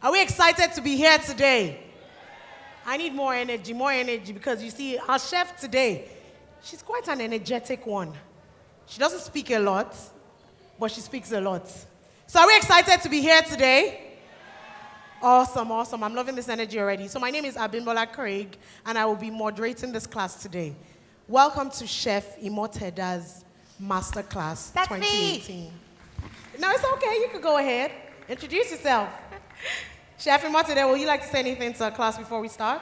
Are we excited to be here today? I need more energy, because you see, our chef today, she's quite an energetic one. She doesn't speak a lot, but she speaks a lot. So are we excited to be here today? Awesome. I'm loving this energy already. So my name is Abimbola Craig, and I will be moderating this class today. Welcome to Chef Imoteda's Masterclass 2018. Me. No, it's okay. You could go ahead. Introduce yourself. Chef Imoteda, would you like to say anything to our class before we start?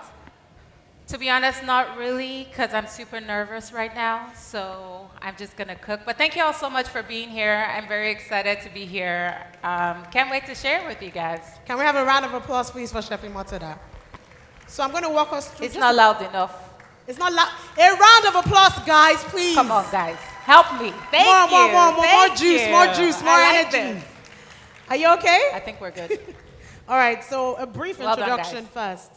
To be honest, not really, because I'm super nervous right now, so I'm just going to cook. But thank you all so much for being here. I'm very excited to be here. Can't wait to share with you guys. Can we have a round of applause, please, for Chef Imoteda? So I'm going to walk us through. It's not loud enough. It's not loud. A round of applause, guys, please. Come on, guys. Help me. Thank you. More juice, more energy. Are you okay? I think we're good. All right, so a brief introduction first.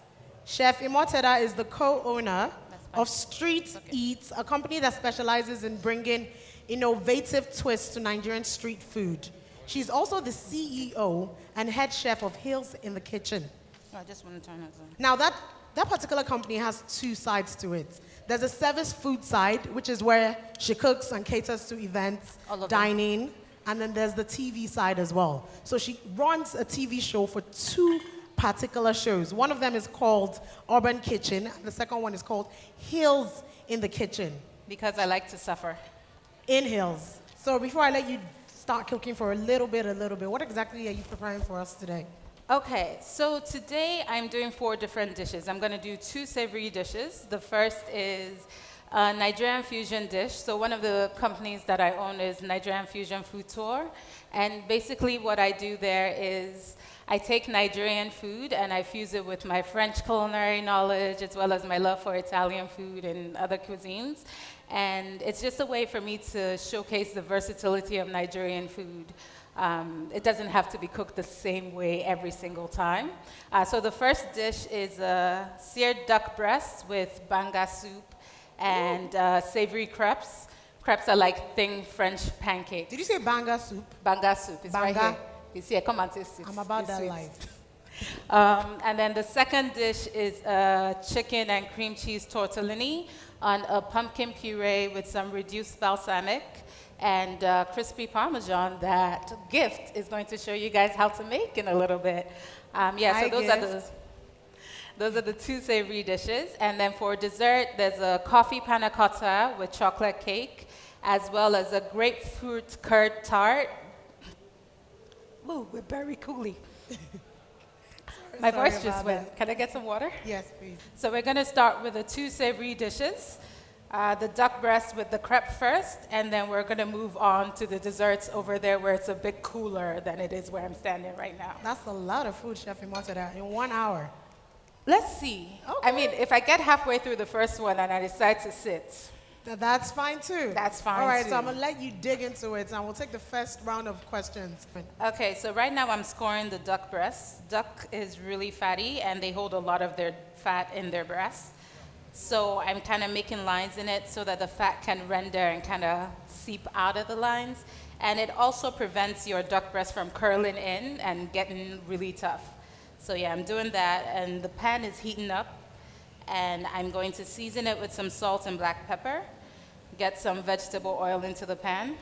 Chef Imoteda is the co-owner of Street Eats, a company that specializes in bringing innovative twists to Nigerian street food. She's also the CEO and head chef of Hills in the Kitchen. Oh, I just want to turn it on. Now, that particular company has two sides to it. There's a service food side, which is where she cooks and caters to events, dining, and then there's the TV side as well. So she runs a TV show for two particular shows. One of them is called Urban Kitchen. The second one is called Hills in the Kitchen. Because I like to suffer. In Hills. So before I let you start cooking for a little bit, what exactly are you preparing for us today? Okay, so today I'm doing 4 different dishes. I'm going to do 2 savory dishes. The first is a Nigerian fusion dish. So one of the companies that I own is Nigerian Fusion Food Tour. And basically what I do there is I take Nigerian food and I fuse it with my French culinary knowledge as well as my love for Italian food and other cuisines. And it's just a way for me to showcase the versatility of Nigerian food. It doesn't have to be cooked the same way every single time. So the first dish is seared duck breast with banga soup and savory crepes. Crepes are like thin French pancakes. Did you say banga soup? Banga soup. It's banga. Right here. It's here. Come and taste it. I'm about it's that sweet. life. And then the second dish is chicken and cream cheese tortellini on a pumpkin puree with some reduced balsamic and crispy Parmesan that Gift is going to show you guys how to make in a little bit. Those are the 2 savory dishes. And then for dessert, there's a coffee panna cotta with chocolate cake, as well as a grapefruit curd tart. Ooh, we're very coolie. My voice just went. Can I get some water? Yes, please. So we're going to start with the 2 savory dishes. The duck breast with the crepe first, and then we're going to move on to the desserts over there where it's a bit cooler than it is where I'm standing right now. That's a lot of food, Chef Imoteda, in 1 hour. Let's see. Okay. I mean, if I get halfway through the first one and I decide to sit. That's fine too. That's fine All right, too. so I'm going to let you dig into it, and we'll take the first round of questions. Okay, so right now I'm scoring the duck breasts. Duck is really fatty, and they hold a lot of their fat in their breasts. So I'm kind of making lines in it so that the fat can render and kind of seep out of the lines. And it also prevents your duck breast from curling in and getting really tough. So yeah, I'm doing that, and the pan is heating up, and I'm going to season it with some salt and black pepper, get some vegetable oil into the pan.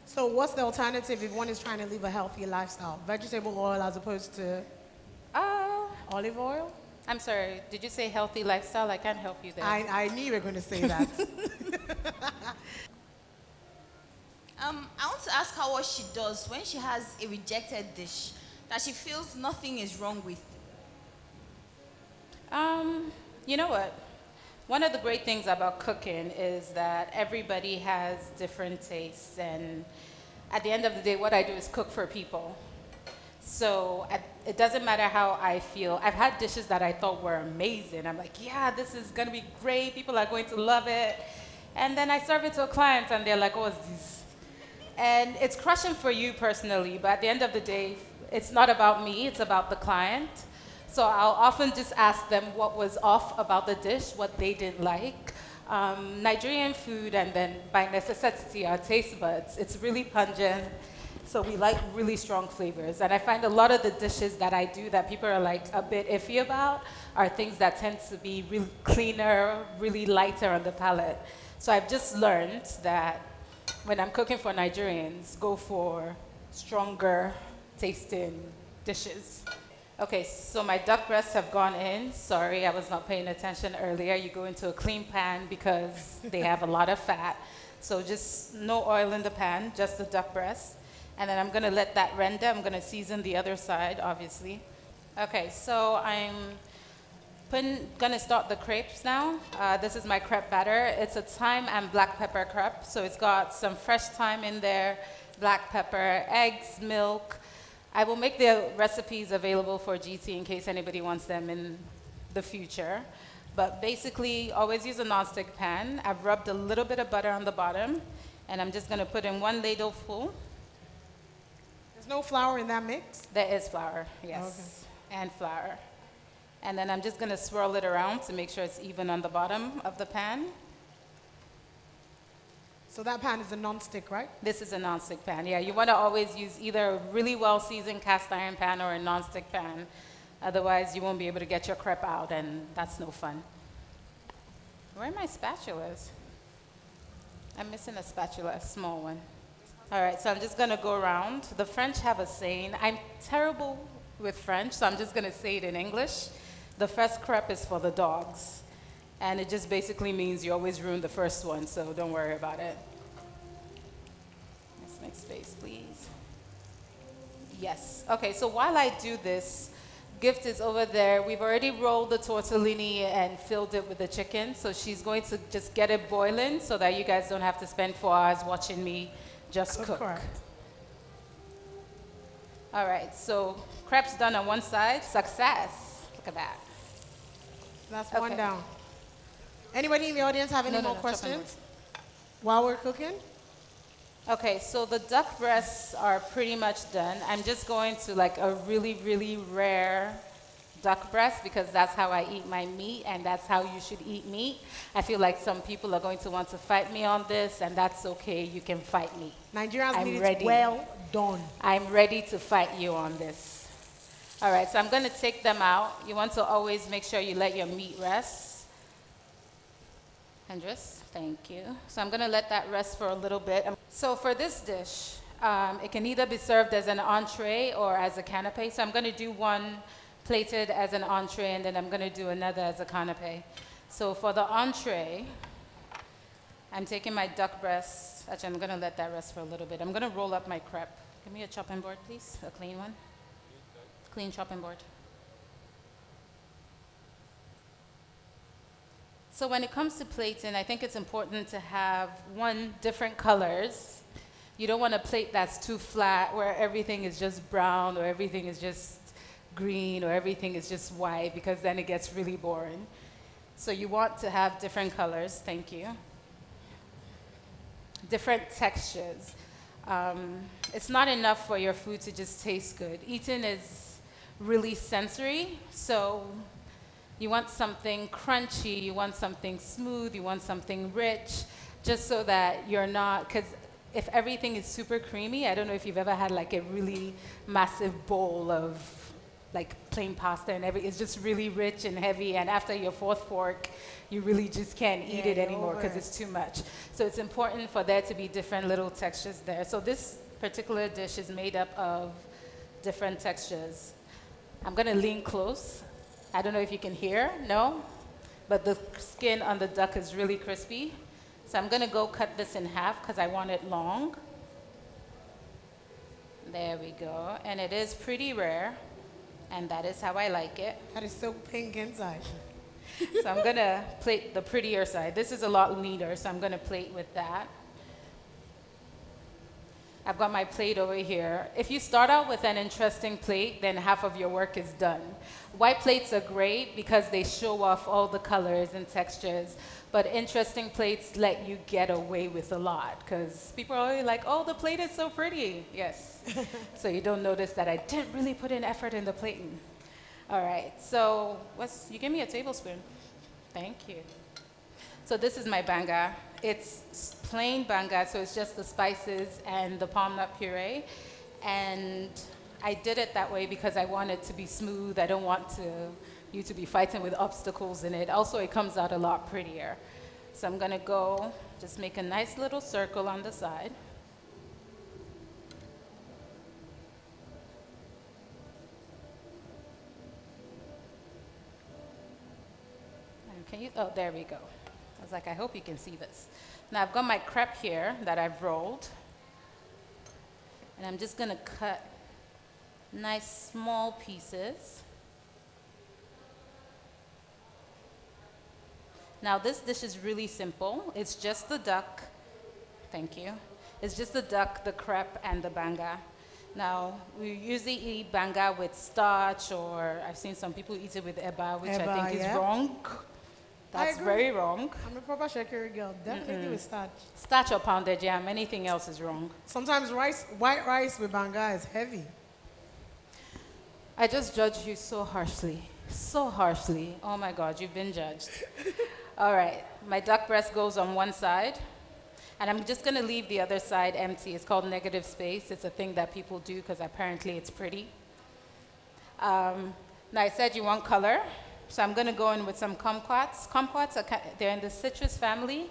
So what's the alternative if one is trying to live a healthy lifestyle? Vegetable oil as opposed to olive oil? I'm sorry, did you say healthy lifestyle? I can't help you there. I knew you were going to say that. I want to ask her what she does when she has a rejected dish that she feels nothing is wrong with. You know what? One of the great things about cooking is that everybody has different tastes, and at the end of the day, what I do is cook for people. So it doesn't matter how I feel. I've had dishes that I thought were amazing. I'm like, yeah, this is going to be great. People are going to love it. And then I serve it to a client, and they're like, what's this? And it's crushing for you personally, but at the end of the day, it's not about me, it's about the client. So I'll often just ask them what was off about the dish, what they didn't like. Nigerian food, and then by necessity, our taste buds. It's really pungent. So we like really strong flavors. And I find a lot of the dishes that I do that people are like a bit iffy about are things that tend to be really cleaner, really lighter on the palate. So I've just learned that when I'm cooking for Nigerians, go for stronger tasting dishes. Okay, so my duck breasts have gone in. Sorry, I was not paying attention earlier. You go into a clean pan because they have a lot of fat. So just no oil in the pan, just the duck breast. And then I'm gonna let that render. I'm gonna season the other side, obviously. Okay, so I'm gonna start the crepes now. This is my crepe batter. It's a thyme and black pepper crepe. So it's got some fresh thyme in there, black pepper, eggs, milk. I will make the recipes available for GT in case anybody wants them in the future. But basically, always use a nonstick pan. I've rubbed a little bit of butter on the bottom, and I'm just gonna put in 1 ladle full. There's no flour in that mix? There is flour, yes, and flour. And then I'm just gonna swirl it around to make sure it's even on the bottom of the pan. So that pan is a non-stick, right? This is a non-stick pan. Yeah, you want to always use either a really well-seasoned cast iron pan or a non-stick pan. Otherwise, you won't be able to get your crepe out, and that's no fun. Where are my spatulas? I'm missing a spatula, a small one. All right, so I'm just going to go around. The French have a saying. I'm terrible with French, so I'm just going to say it in English. The first crepe is for the dogs. And it just basically means you always ruin the first one, so don't worry about it. Let's make space, please. Yes. Okay, so while I do this, Gift is over there. We've already rolled the tortellini and filled it with the chicken, so she's going to just get it boiling so that you guys don't have to spend 4 hours watching me just cook. All right, so crepes done on one side. Success. Look at that. That's one down. Anybody in the audience have any more questions while we're cooking? Okay, so the duck breasts are pretty much done. I'm just going to like a really, really rare duck breast because that's how I eat my meat and that's how you should eat meat. I feel like some people are going to want to fight me on this, and that's okay. You can fight me. Nigerians need it well done. I'm ready to fight you on this. All right, so I'm going to take them out. You want to always make sure you let your meat rest. Andres, thank you. So I'm going to let that rest for a little bit. So for this dish, it can either be served as an entree or as a canapé. So I'm going to do one plated as an entree, and then I'm going to do another as a canapé. So for the entree, I'm taking my duck breast. Actually, I'm going to let that rest for a little bit. I'm going to roll up my crepe. Give me a chopping board, please, a clean one. Clean chopping board. So when it comes to plating, I think it's important to have different colors. You don't want a plate that's too flat where everything is just brown or everything is just green or everything is just white, because then it gets really boring. So you want to have different colors, thank you. Different textures. It's not enough for your food to just taste good. Eating is really sensory, so you want something crunchy, you want something smooth, you want something rich, just so that you're not, because if everything is super creamy, I don't know if you've ever had like a really massive bowl of like plain pasta and it's just really rich and heavy, and after your 4th fork, you really just can't eat it anymore because it's too much. So it's important for there to be different little textures there. So this particular dish is made up of different textures. I'm gonna lean close. I don't know if you can hear, no? But the skin on the duck is really crispy. So I'm gonna go cut this in half because I want it long. There we go. And it is pretty rare, and that is how I like it. That is so pink inside. So I'm gonna plate the prettier side. This is a lot leaner, so I'm gonna plate with that. I've got my plate over here. If you start out with an interesting plate, then half of your work is done. White plates are great because they show off all the colors and textures, but interesting plates let you get away with a lot because people are always like, oh, the plate is so pretty. Yes. So you don't notice that I didn't really put in effort in the plating. All right, so you give me a tablespoon. Thank you. So this is my banga. It's plain banga, so it's just the spices and the palm nut puree. And I did it that way because I want it to be smooth. I don't want you to be fighting with obstacles in it. Also, it comes out a lot prettier. So I'm gonna go, just make a nice little circle on the side. And can you, oh, there we go. I was like, I hope you can see this. Now I've got my crepe here that I've rolled. And I'm just gonna cut nice small pieces. Now this dish is really simple. It's just the duck, thank you. It's just the duck, the crepe, and the banga. Now, we usually eat banga with starch, or I've seen some people eat it with eba, which I think is wrong. That's very wrong. I'm a proper Shakiri girl, definitely with starch. Starch or pounded yam, anything else is wrong. Sometimes white rice with banga is heavy. I just judged you so harshly. So harshly. Oh my God, you've been judged. All right, my duck breast goes on one side, and I'm just gonna leave the other side empty. It's called negative space. It's a thing that people do because apparently it's pretty. Now I said you want color, so I'm gonna go in with some kumquats. Kumquats, they're in the citrus family.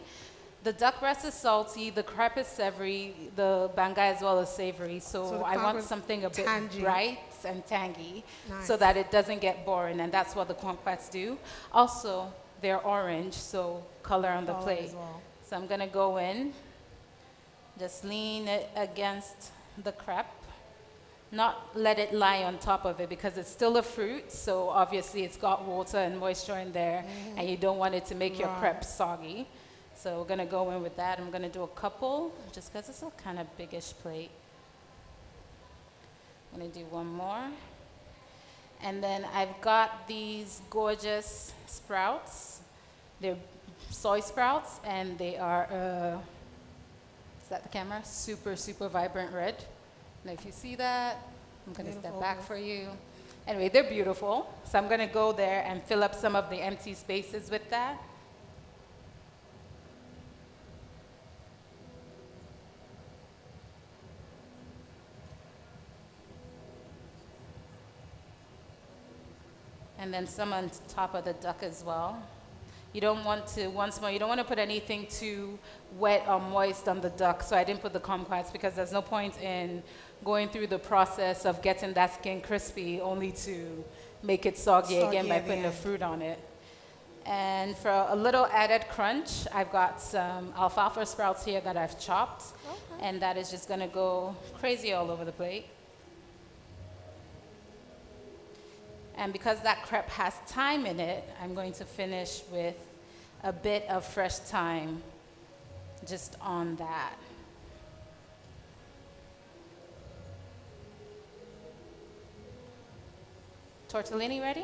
The duck breast is salty, the crepe is savory, the banga as well as savory. So I want something a bit bright and tangy, so that it doesn't get boring, and that's what the kumquats do. Also, they're orange, so color on the plate. Well. So I'm gonna go in, just lean it against the crepe, not let it lie on top of it because it's still a fruit, so obviously it's got water and moisture in there, and you don't want it to make your crepe soggy. So we're gonna go in with that. I'm gonna do a couple, just because it's a kind of biggish plate. I'm gonna do one more. And then I've got these gorgeous sprouts. They're soy sprouts, and they are, is that the camera? Super, super vibrant red. Now if you see that, I'm gonna step back for you. Anyway, they're beautiful. So I'm gonna go there and fill up some of the empty spaces with that. And then some on top of the duck as well. You don't want to, once more, you don't want to put anything too wet or moist on the duck, so I didn't put the kumquats because there's no point in going through the process of getting that skin crispy only to make it soggy again by putting the fruit on it. And for a little added crunch, I've got some alfalfa sprouts here that I've chopped, and that is just gonna go crazy all over the plate. And because that crepe has thyme in it, I'm going to finish with a bit of fresh thyme just on that. Tortellini ready?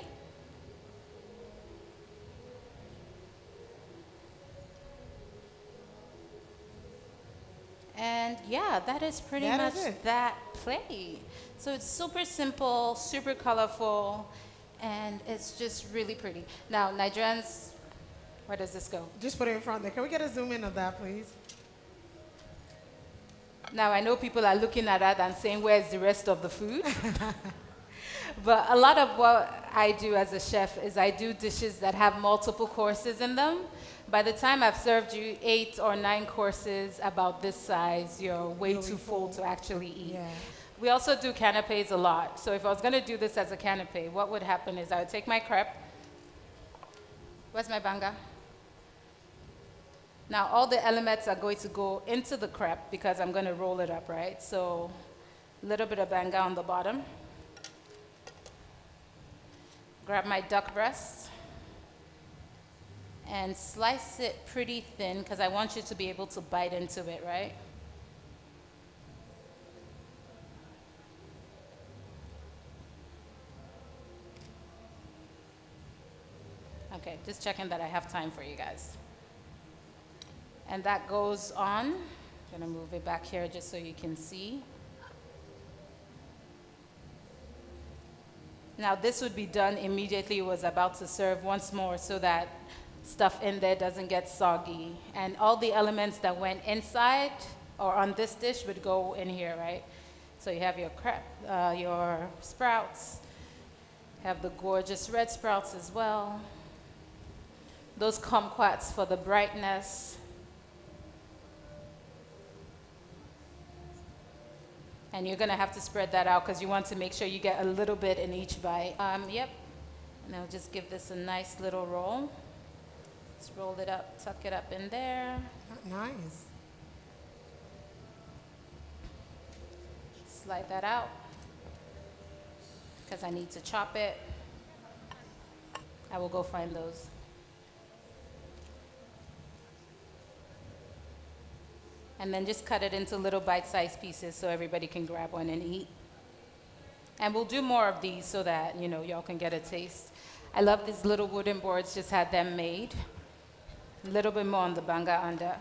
And yeah, that is pretty much that plate. So it's super simple, super colorful, and it's just really pretty. Now, Nigerians, where does this go? Just put it in front there. Can we get a zoom in of that, please? Now, I know people are looking at that and saying, where's the rest of the food? But a lot of what I do as a chef is I do dishes that have multiple courses in them. By the time I've served you 8 or 9 courses about this size, you're way too full to actually eat. Yeah. We also do canapés a lot. So if I was going to do this as a canapé, what would happen is I would take my crepe. Where's my banga? Now all the elements are going to go into the crepe because I'm going to roll it up, right? So a little bit of banga on the bottom. Grab my duck breast and slice it pretty thin because I want you to be able to bite into it, right? Okay, just checking that I have time for you guys. And that goes on. I'm gonna move it back here just so you can see. Now this would be done immediately. Was about to serve once more so that stuff in there doesn't get soggy. And all the elements that went inside or on this dish would go in here, right? So you have your sprouts, have the gorgeous red sprouts as well. Those kumquats for the brightness. And you're gonna have to spread that out because you want to make sure you get a little bit in each bite. Yep, and I'll just give this a nice little roll. Just roll it up, tuck it up in there. Nice. Slide that out because I need to chop it. I will go find those. And then just cut it into little bite-sized pieces so everybody can grab one and eat. And we'll do more of these so that, y'all can get a taste. I love these little wooden boards, just had them made. A little bit more on the banga under.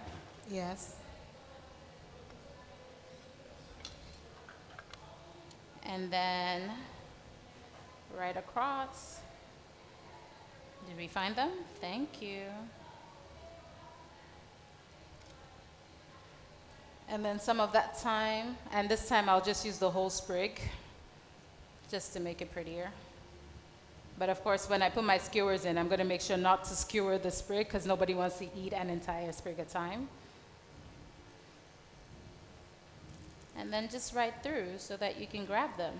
Yes. And then right across. Did we find them? Thank you. And then some of that thyme, and this time I'll just use the whole sprig just to make it prettier. But of course, when I put my skewers in, I'm going to make sure not to skewer the sprig because nobody wants to eat an entire sprig of thyme. And then just right through so that you can grab them.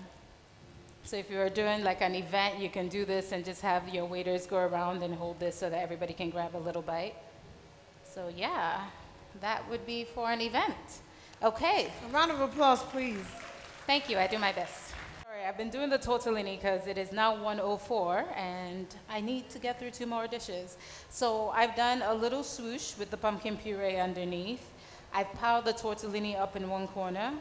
So if you're doing like an event, you can do this and just have your waiters go around and hold this so that everybody can grab a little bite. So yeah, that would be for an event. Okay. A round of applause, please. Thank you, I do my best. Sorry, I've been doing the tortellini because it is now 1:04 and I need to get through 2 more dishes. So I've done a little swoosh with the pumpkin puree underneath. I've piled the tortellini up in one corner.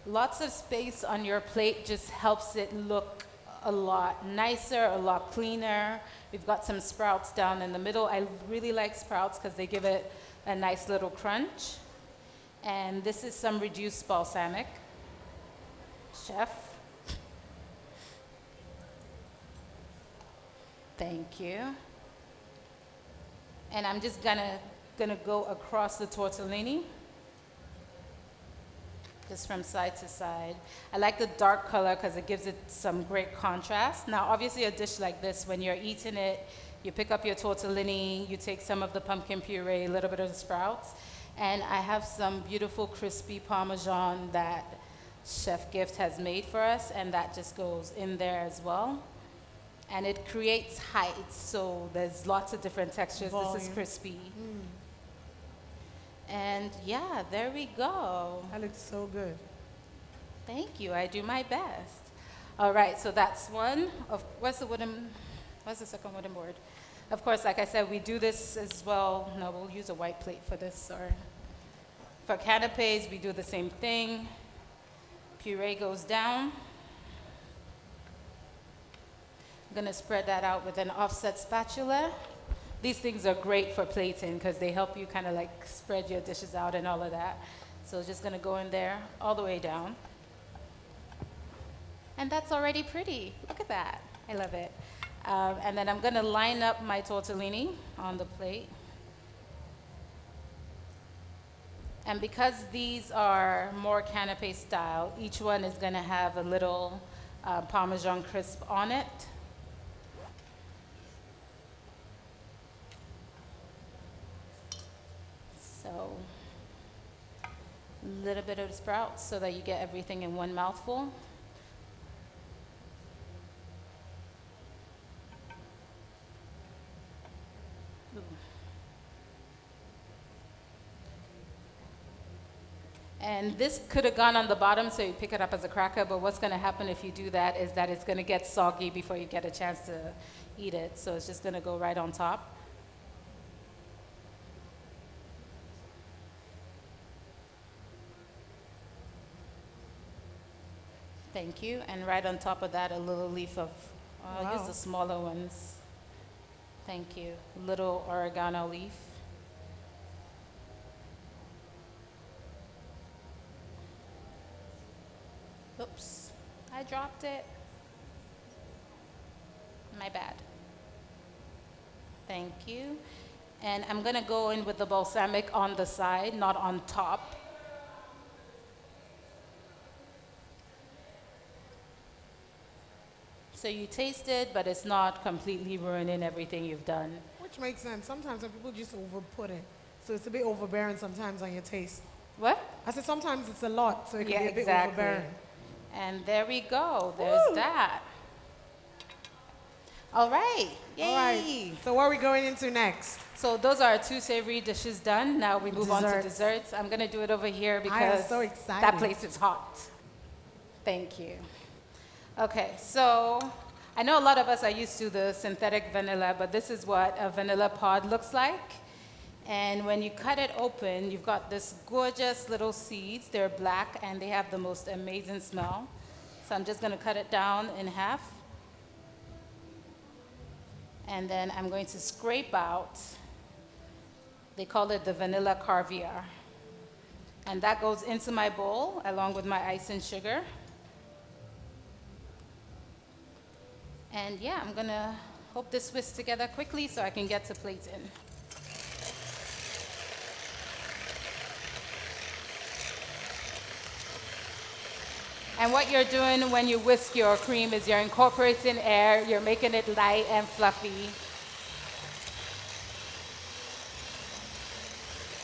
Lots of space on your plate just helps it look a lot nicer, a lot cleaner. We've got some sprouts down in the middle. I really like sprouts because they give it a nice little crunch. And this is some reduced balsamic. Chef. Thank you. And I'm just gonna go across the tortellini, just from side to side. I like the dark color because it gives it some great contrast. Now, obviously a dish like this, when you're eating it, you pick up your tortellini, you take some of the pumpkin puree, a little bit of the sprouts, and I have some beautiful crispy Parmesan that Chef Gift has made for us, and that just goes in there as well. And it creates height, so there's lots of different textures. Volume. This is crispy. And yeah, there we go. That looks so good. Thank you, I do my best. All right, so that's one. Where's the second wooden board? Of course, like I said, we do this as well. No, we'll use a white plate for this, sorry. For canapés, we do the same thing. Puree goes down. I'm gonna spread that out with an offset spatula. These things are great for plating because they help you kind of like spread your dishes out and all of that. So it's just gonna go in there all the way down. And that's already pretty. Look at that, I love it. And then I'm gonna line up my tortellini on the plate. And because these are more canapé style, each one is gonna have a little Parmesan crisp on it. So, a little bit of the sprouts so that you get everything in one mouthful. Ooh. And this could have gone on the bottom so you pick it up as a cracker, but what's gonna happen if you do that is that it's gonna get soggy before you get a chance to eat it. So it's just gonna go right on top. Thank you. And right on top of that, a little leaf of, I'll use the smaller ones. Thank you. Little oregano leaf. Oops, I dropped it. My bad. Thank you. And I'm gonna go in with the balsamic on the side, not on top. So you taste it, but it's not completely ruining everything you've done. Which makes sense. Sometimes when people just overput it, so it's a bit overbearing sometimes on your taste. What? I said sometimes it's a lot, so it can Yeah, be a bit exactly. overbearing. And there we go. There's Woo! that. All right. Yay. All right. So what are we going into next? So those are our 2 savory dishes done. Now we move on to Desserts. desserts. I'm going to do it over here I am because so excited. that place is hot. Thank you. Okay, so I know a lot of us are used to the synthetic vanilla, but this is what a vanilla pod looks like. And when you cut it open, you've got this gorgeous little seeds. They're black and they have the most amazing smell. So I'm just going to cut it down in half. And then I'm going to scrape out, they call it the vanilla caviar. And that goes into my bowl along with my ice and sugar. And yeah, I'm going to hope this whisks together quickly so I can get to plating. And what you're doing when you whisk your cream is you're incorporating air, you're making it light and fluffy.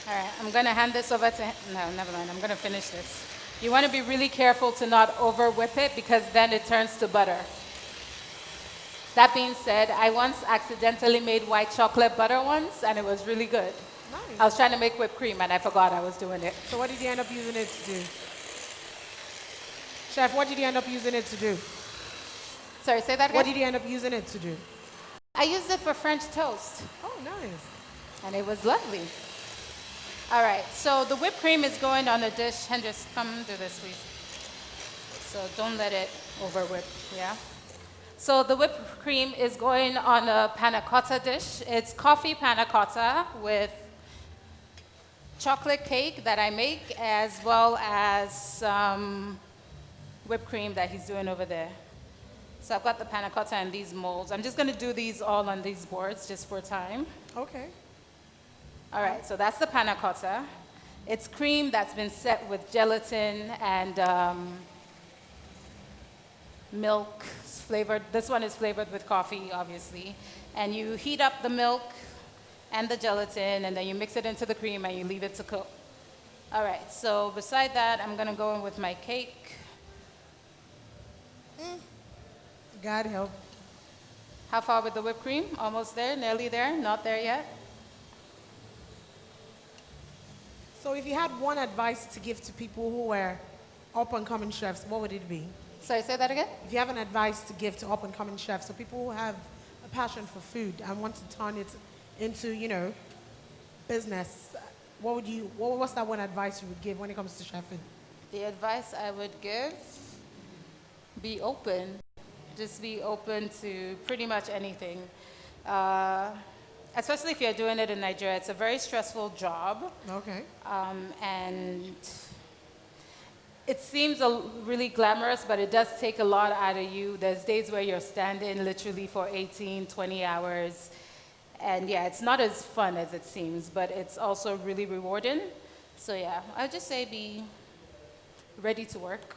All right, I'm gonna hand this over to, no, never mind, I'm gonna finish this. You wanna be really careful to not over whip it because then it turns to butter. That being said, I once accidentally made white chocolate butter once and it was really good. Nice. I was trying to make whipped cream and I forgot I was doing it. So what did you end up using it to do? Chef, what did you end up using it to do? Sorry, say that again? What did you end up using it to do? I used it for French toast. Oh, nice. And it was lovely. All right, so the whipped cream is going on a dish. Hendris, come do this, please. So don't let it over whip, yeah? So the whipped cream is going on a panna cotta dish. It's coffee panna cotta with chocolate cake that I make, as well as whipped cream that he's doing over there. So I've got the panna cotta in these molds. I'm just gonna do these all on these boards just for time. Okay. All right, so that's the panna cotta. It's cream that's been set with gelatin and milk flavored. This one is flavored with coffee, obviously. And you heat up the milk and the gelatin, and then you mix it into the cream and you leave it to cook. All right, so beside that, I'm gonna go in with my cake. God help. How far with the whipped cream? Almost there, nearly there, not there yet. So if you had one advice to give to people who were up-and-coming chefs, what would it be? Sorry, say that again? If you have an advice to give to up-and-coming chefs, so people who have a passion for food and want to turn it into, you know, business, what's that one advice you would give when it comes to chefing? The advice I would give, be open. Just be open to pretty much anything. Especially if you're doing it in Nigeria. It's a very stressful job. Okay. And it seems really glamorous, but it does take a lot out of you. There's days where you're standing literally for 18, 20 hours. And yeah, it's not as fun as it seems, but it's also really rewarding. So yeah, I would just say be ready to work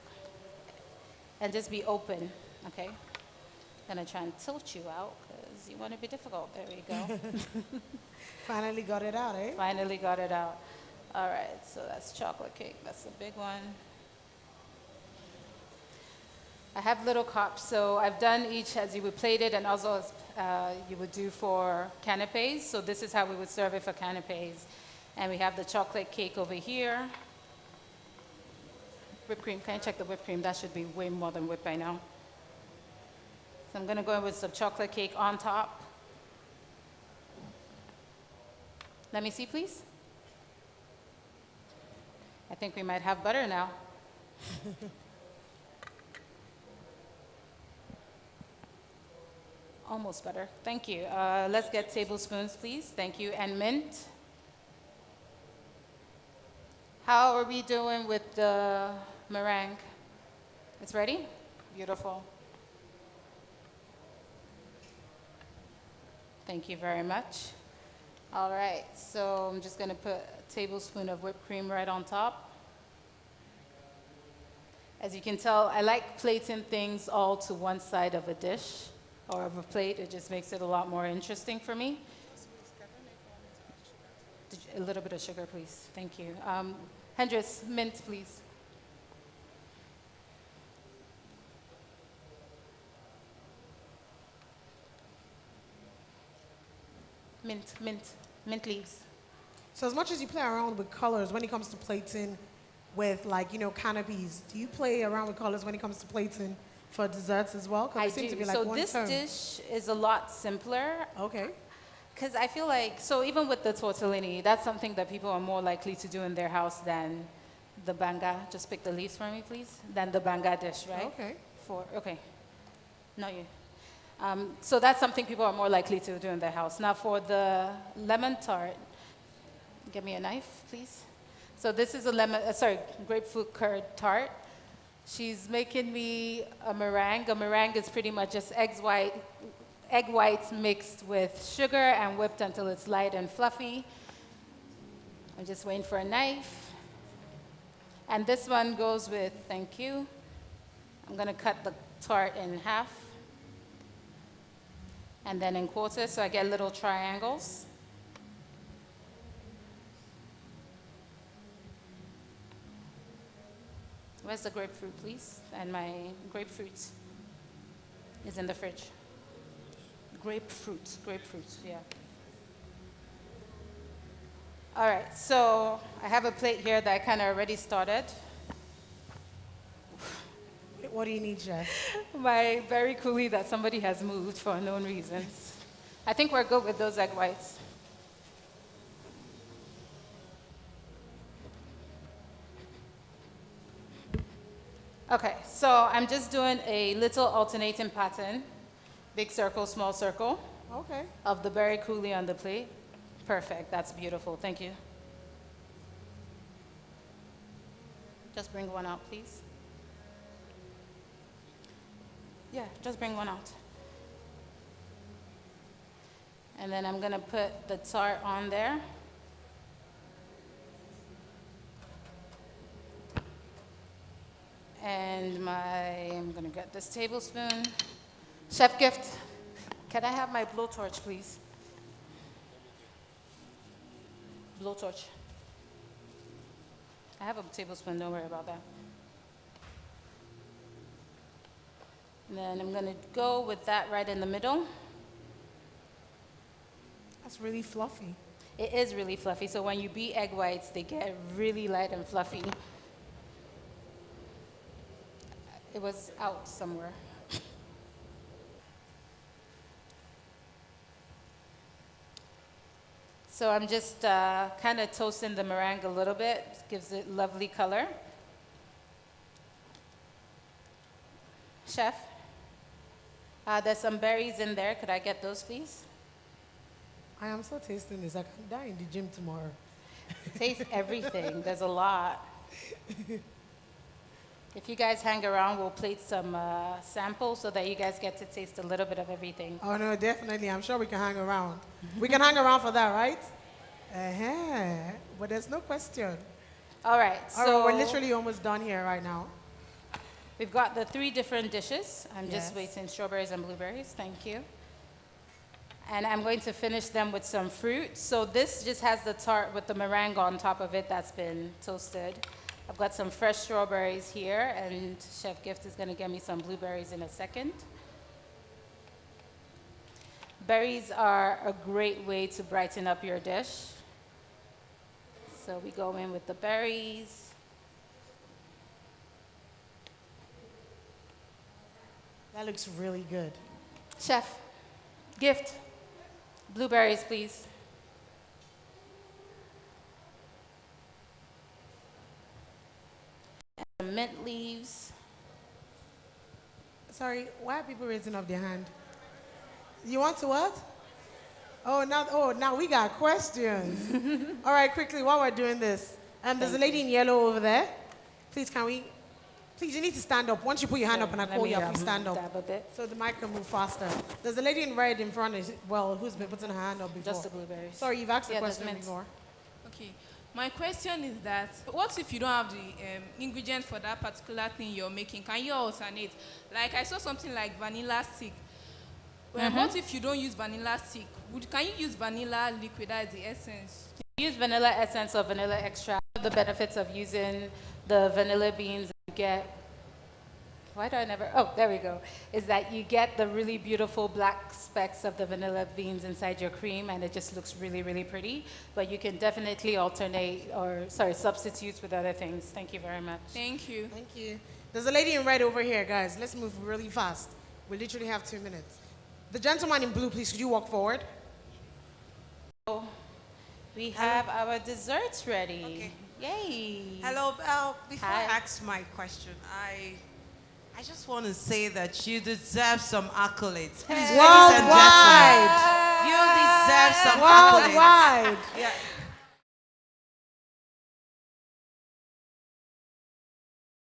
and just be open, okay? I'm gonna try and tilt you out because you want to be difficult. There we go. Finally got it out, eh? Finally got it out. All right, so that's chocolate cake. That's a big one. I have little cups, so I've done each as you would plate it and also as you would do for canapés. So this is how we would serve it for canapés. And we have the chocolate cake over here. Whipped cream, can you check the whipped cream? That should be way more than whipped by now. So I'm gonna go in with some chocolate cake on top. Let me see, please. I think we might have butter now. Almost butter, thank you. Let's get tablespoons, please, thank you, and mint. How are we doing with the meringue? It's ready? Beautiful. Thank you very much. All right, so I'm just gonna put a tablespoon of whipped cream right on top. As you can tell, I like plating things all to one side of a dish or of a plate. It just makes it a lot more interesting for me. A little bit of sugar, please. Thank you. Hendris, mint, please. Mint leaves. So as much as you play around with colors when it comes to plating with canapés, do you play around with colors when it comes to plating for desserts as well? I Because they seem do. to be like So one this tone. dish is a lot simpler. Okay. Because I feel like, so even with the tortellini, that's something that people are more likely to do in their house than the banga. Just pick the leaves for me, please. Than the banga dish, right? Okay. Okay. Not you. So that's something people are more likely to do in their house. Now for the lemon tart, give me a knife, please. So this is a grapefruit curd tart. She's making me a meringue. A meringue is pretty much just egg whites mixed with sugar and whipped until it's light and fluffy. I'm just waiting for a knife. And this one goes with, thank you. I'm gonna cut the tart in half and then in quarters so I get little triangles. Where's the grapefruit, please? And my grapefruit is in the fridge. Grapefruit, yeah. All right, so I have a plate here that I kind of already started. What do you need, Chef? My berry coulis that somebody has moved for unknown reasons. I think we're good with those egg whites. Okay, so I'm just doing a little alternating pattern, big circle, small circle, Okay. of the berry coulis on the plate. Perfect, that's beautiful, thank you. Just bring one out, please. Yeah, just bring one out. And then I'm gonna put the tart on there. And I'm gonna get this tablespoon. Chef Gift, can I have my blowtorch, please? Blowtorch. I have a tablespoon, don't worry about that. And then I'm gonna go with that right in the middle. That's really fluffy. It is really fluffy, so when you beat egg whites, they get really light and fluffy. It was out somewhere. So I'm just kind of toasting the meringue a little bit, gives it lovely color. Chef, there's some berries in there. Could I get those, please? I am so tasting this. I can die in the gym tomorrow. Taste everything. There's a lot. If you guys hang around, we'll plate some samples so that you guys get to taste a little bit of everything. Oh, no, definitely. I'm sure we can hang around. We can hang around for that, right? Uh-huh. But there's no question. All right, All so right, we're literally almost done here right now. we've got the 3 different dishes. I'm just Yes. waiting strawberries and blueberries. Thank you. And I'm going to finish them with some fruit. So this just has the tart with the meringue on top of it that's been toasted. I've got some fresh strawberries here, and Chef Gift is going to get me some blueberries in a second. Berries are a great way to brighten up your dish. So we go in with the berries. That looks really good. Chef Gift, blueberries, please. And mint leaves. Sorry, why are people raising up their hand? You want to what? Now we got questions. All right, quickly, while we're doing this, there's a lady in yellow over there. Please, please, you need to stand up. Once you put your hand up and I call you, please stand up. Dab a bit. So the mic can move faster. There's a lady in red in front, who's been putting her hand up before. Just the blueberries. Sorry, you've asked the Yeah, there's question mint. before. Okay. My question is that, what if you don't have the ingredient for that particular thing you're making? Can you alternate? Like, I saw something like vanilla stick. Well, what if you don't use vanilla stick? Can you use vanilla liquid as the essence? Use vanilla essence or vanilla extract. The benefits of using the vanilla beans and get, why do I never, oh, there we go, is that you get the really beautiful black specks of the vanilla beans inside your cream, and it just looks really, really pretty. But you can definitely substitute with other things. Thank you very much. Thank you. Thank you. There's a lady in red over here, guys. Let's move really fast. We literally have 2 minutes. The gentleman in blue, please, could you walk forward? We have our desserts ready. Okay. Yay. Hello. Before Hi. I ask my question, I just want to say that you deserve some accolades. Please, ladies and Worldwide. gentlemen, you deserve some accolades. Worldwide. Yeah.